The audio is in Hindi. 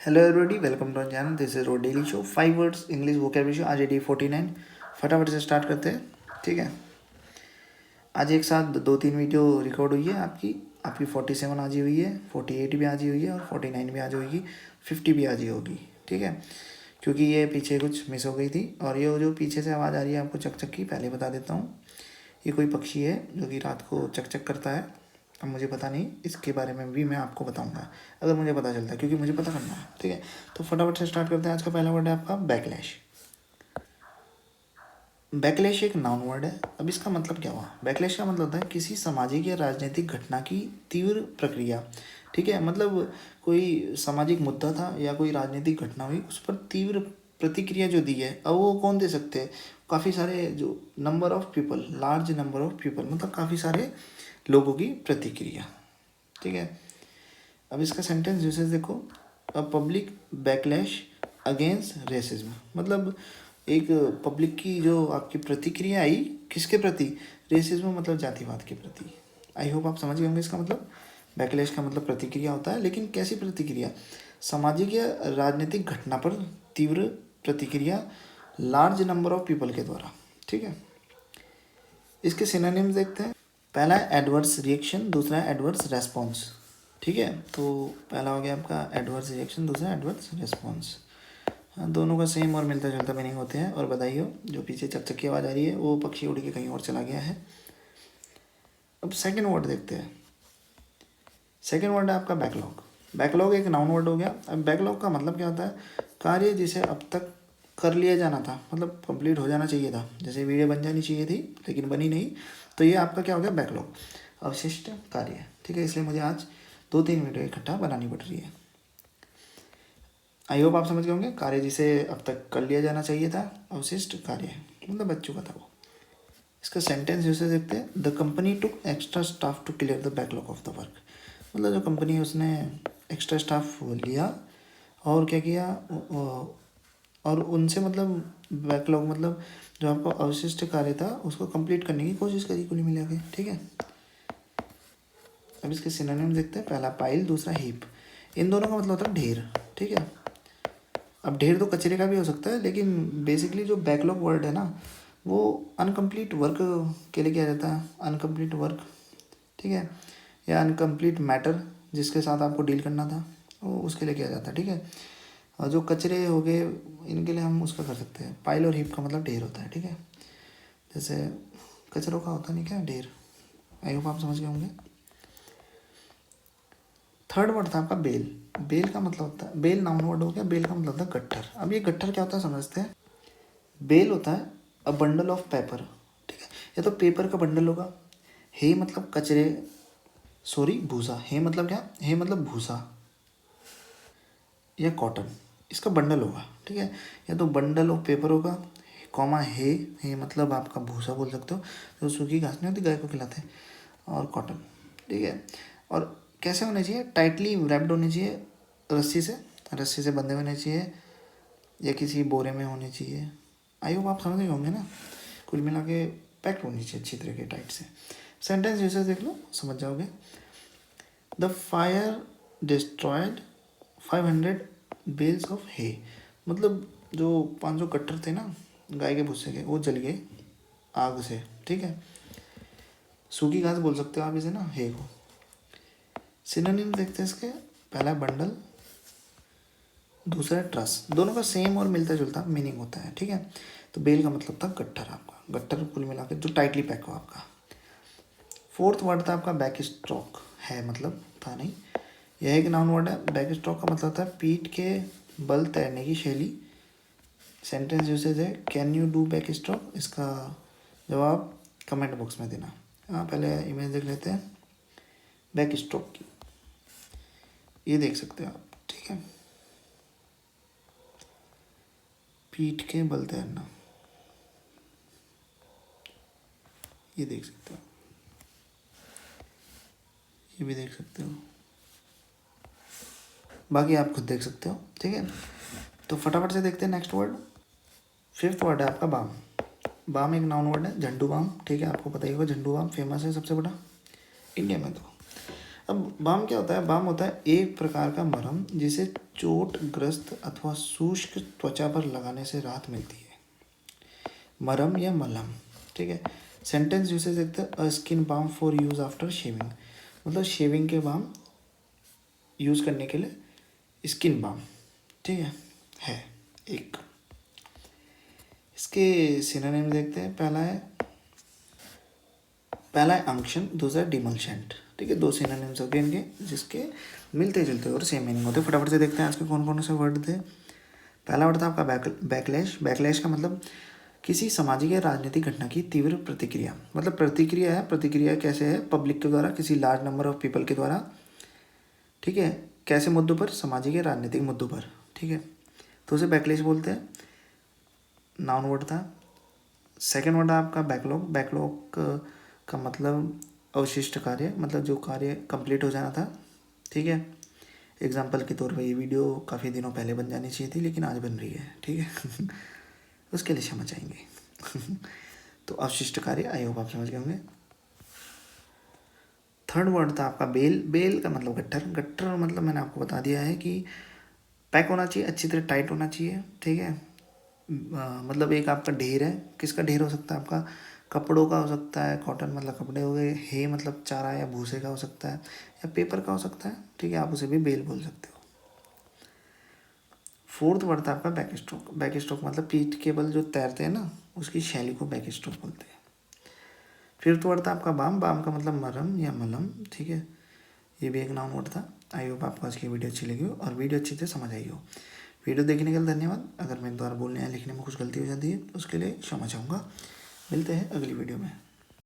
Hello everybody, welcome to channel. This is road daily show 5 words English vocabulary show. आज है डे 49। फटाफट से स्टार्ट करते हैं, ठीक है। आज एक साथ 2-3 वीडियो रिकॉर्ड हुई है आपकी 47 आज ही हुई है, 48 भी आज ही हुई है और 49 भी आज होगी, 50 भी आज ही होगी, ठीक है। क्योंकि ये पीछे कुछ मिस हो गई थी। और ये जो पीछे से आवाज़ आ रही है आपको चक चक की, पहले बता देता हूँ। ये कोई पक्षी है जो कि रात को चक चक करता है। अब मुझे पता नहीं, इसके बारे में भी मैं आपको बताऊंगा अगर मुझे पता चलता है, क्योंकि मुझे पता करना है, ठीक है। तो फटाफट से स्टार्ट करते हैं। आज का पहला वर्ड है आपका बैकलैश। बैकलैश एक नाउन वर्ड है। अब इसका मतलब क्या हुआ? बैकलैश का मतलब होता है किसी सामाजिक या राजनीतिक घटना की तीव्र प्रक्रिया, ठीक है। मतलब कोई सामाजिक मुद्दा था या कोई राजनीतिक घटना हुई, उस पर तीव्र प्रतिक्रिया जो दी है। अब वो कौन दे सकते हैं? काफ़ी सारे जो number of people, large number of people, मतलब काफ़ी सारे लोगों की प्रतिक्रिया, ठीक है। अब इसका सेंटेंस यूसेज देखो। A public backlash against racism, मतलब एक पब्लिक की जो आपकी प्रतिक्रिया आई, किसके प्रति? रेसिज्म, मतलब जातिवाद के प्रति। आई होप आप समझ गए होंगे इसका मतलब। बैकलैश का मतलब प्रतिक्रिया होता है, लेकिन कैसी प्रतिक्रिया? सामाजिक या राजनीतिक घटना पर तीव्र प्रतिक्रिया लार्ज नंबर ऑफ पीपल के द्वारा, ठीक है। इसके सिनोनिम्स देखते हैं। पहला है एडवर्स रिएक्शन, दूसरा है एडवर्स रेस्पॉन्स, ठीक है। तो पहला हो गया आपका एडवर्स रिएक्शन, दूसरा एडवर्स रेस्पॉन्स। हाँ, दोनों का सेम और मिलता जुलता मीनिंग होते हैं। और बधाई हो, जो पीछे चकचक की आवाज़ आ रही है वो पक्षी उड़ के कहीं और चला गया है। अब सेकंड वर्ड देखते हैं। सेकंड वर्ड है आपका बैकलॉग। बैकलॉग एक नाउन वर्ड हो गया। अब बैकलॉग का मतलब क्या होता है? कार्य जिसे अब तक कर लिया जाना था, मतलब कंप्लीट हो जाना चाहिए था। जैसे वीडियो बन जानी चाहिए थी लेकिन बनी नहीं, तो ये आपका क्या हो गया? बैकलॉग, अवशिष्ट कार्य, ठीक है। इसलिए मुझे आज 2-3 वीडियो इकट्ठा बनानी पड़ रही है। आई होप आप समझ गए होंगे। कार्य जिसे अब तक कर लिया जाना चाहिए था, अवशिष्ट कार्य, मतलब बच चुका था वो। इसका सेंटेंस जैसे देखते हैं। The company took extra staff to clear the backlog of the work, मतलब जो कंपनी है उसने एक्स्ट्रा स्टाफ लिया और क्या किया, और उनसे मतलब बैकलॉग, मतलब जो आपका अवशिष्ट कार्य था उसको कंप्लीट करने की कोशिश करी कुल मिला के, ठीक है। अब इसके सिनोनिम देखते हैं। पहला पाइल, दूसरा हीप। इन दोनों का मतलब होता है ढेर, ठीक है। अब ढेर तो कचरे का भी हो सकता है, लेकिन बेसिकली जो बैकलॉग वर्ड है ना, वो अनकम्प्लीट वर्क के लिए किया जाता है। अनकम्प्लीट वर्क, ठीक है, या अनकम्प्लीट मैटर जिसके साथ आपको डील करना था, वो उसके लिए किया जाता है, ठीक है। और जो कचरे हो गए, इनके लिए हम उसका कर सकते हैं। पाइल और हिप का मतलब ढेर होता है, ठीक है। जैसे कचरों का होता नहीं क्या, ढेर। आई होप आप समझ गए होंगे। थर्ड वर्ड था आपका बेल। बेल का मतलब होता है, बेल नाउन वर्ड हो गया। बेल का मतलब होता है गट्ठर। अब ये गट्ठर क्या होता है समझते हैं। बेल होता है अ बंडल ऑफ पेपर, ठीक है। या तो पेपर का बंडल होगा। हे मतलब कचरे, सॉरी भूसा। हे मतलब क्या? हे मतलब भूसा या कॉटन, इसका बंडल होगा, ठीक है। या तो बंडल ऑफ पेपर होगा, कॉमा हे मतलब आपका भूसा बोल सकते हो, तो सूखी घास नहीं होती गाय को खिलाते हैं, और कॉटन, ठीक है। और कैसे होने चाहिए? टाइटली रैप्ड होने चाहिए, रस्सी से बंधे होने चाहिए, या किसी बोरे में होने चाहिए। आई होप आप समझ गए होंगे ना। कुल मिला के पैक्ड होनी चाहिए अच्छी तरह के, टाइट से। सेंटेंस जैसे देख लो, समझ जाओगे। The fire destroyed 500 bales of hay, मतलब जो 500 कट्टर थे ना गाय के भूसे के, वो जल गए आग से, ठीक है। सूखी घास बोल सकते हो आप इसे ना, हे को। सिनोनिम देखते हैं इसके। पहला बंडल, दूसरा ट्रस। दोनों का सेम और मिलता जुलता मीनिंग होता है, ठीक है। तो बेल का मतलब था गट्ठर, आपका गट्ठर कुल मिला के जो टाइटली पैक हो आपका। फोर्थ वर्ड था आपका बैक स्ट्रोक, है मतलब था नहीं, यह एक नाउन वर्ड है। बैक स्ट्रोक का मतलब था पीठ के बल तैरने की शैली। सेंटेंस यूसेज है, can you do back stroke? इसका जवाब कमेंट बॉक्स में देना। हाँ, पहले इमेज देख लेते हैं बैक स्ट्रोक की। ये देख सकते हो आप, ठीक है। पीठ के बल तैरना, ये देख सकते हो, ये भी देख सकते हो, बाकी आप खुद देख सकते हो, ठीक है। तो फटाफट से देखते हैं नेक्स्ट वर्ड। फिफ्थ वर्ड है आपका बाम। बाम एक नाउन वर्ड है। झंडू बाम, ठीक है, आपको पता ही होगा। झंडू बाम फेमस है सबसे बड़ा इंडिया में। तो अब बाम क्या होता है? बाम होता है एक प्रकार का मरहम जिसे चोटग्रस्त अथवा शुष्क त्वचा पर लगाने से राहत मिलती है। मरहम या मलहम, ठीक है। सेंटेंस यूसेज देखते हैं, a skin balm for use after shaving, मतलब शेविंग के बाम यूज़ करने के लिए स्किन बाम, ठीक है एक। इसके सिनोनिम देखते हैं, पहला है अंक्शन, दूसरा डिमल्शेंट, ठीक है। दो सिनोनिम्स हो गए इनके जिसके मिलते जुलते और सेम मीनिंग होते हैं। फटाफट से देखते हैं आज के कौन कौन से वर्ड थे। पहला वर्ड था आपका बैकलैश। बैकलैश का मतलब किसी सामाजिक या राजनीतिक घटना की तीव्र प्रतिक्रिया, मतलब प्रतिक्रिया है। प्रतिक्रिया कैसे है? पब्लिक के द्वारा, किसी लार्ज नंबर ऑफ पीपल के द्वारा, ठीक है। कैसे मुद्दों पर? सामाजिक या राजनीतिक मुद्दों पर, ठीक है। तो उसे बैकलैश बोलते हैं, नाउन वर्ड था। सेकेंड वर्ड आपका बैकलॉग। बैकलॉग का मतलब अवशिष्ट कार्य, मतलब जो कार्य कंप्लीट हो जाना था, ठीक है। एग्जाम्पल के तौर पे ये वीडियो काफ़ी दिनों पहले बन जानी चाहिए थी लेकिन आज बन रही है, ठीक है। उसके लिए क्षमा चाहेंगे। तो अवशिष्ट कार्य, आई होप आप समझ गए होंगे। थर्ड वर्ड था आपका बेल। बेल का मतलब गट्ठर। गट्ठर मतलब मैंने आपको बता दिया है कि पैक होना चाहिए, अच्छी तरह टाइट होना चाहिए, ठीक है। मतलब एक आपका ढेर है, किसका ढेर हो सकता है? आपका कपड़ों का हो सकता है, कॉटन मतलब कपड़े हो गए, हे मतलब चारा या भूसे का हो सकता है, या पेपर का हो सकता है, ठीक है। आप उसे भी बेल बोल सकते हो। फोर्थ वर्ड था आपका बैक स्ट्रोक। बैक स्ट्रोक मतलब पीठ के बल जो तैरते हैं ना, उसकी शैली को बैक स्ट्रोक बोलते हैं। फिफ्थ वर्ड था आपका बाम। बाम का मतलब मरहम या मलहम, ठीक है। ये भी एक नाउन वर्ड था। आई होप आपको आज की वीडियो अच्छी लगी हो और वीडियो अच्छी से समझ आई हो। वीडियो देखने के लिए धन्यवाद। अगर मेरे द्वारा बोलने या लिखने में कुछ गलती हो जाती है तो उसके लिए क्षमा चाहूँगा। मिलते हैं अगली वीडियो में।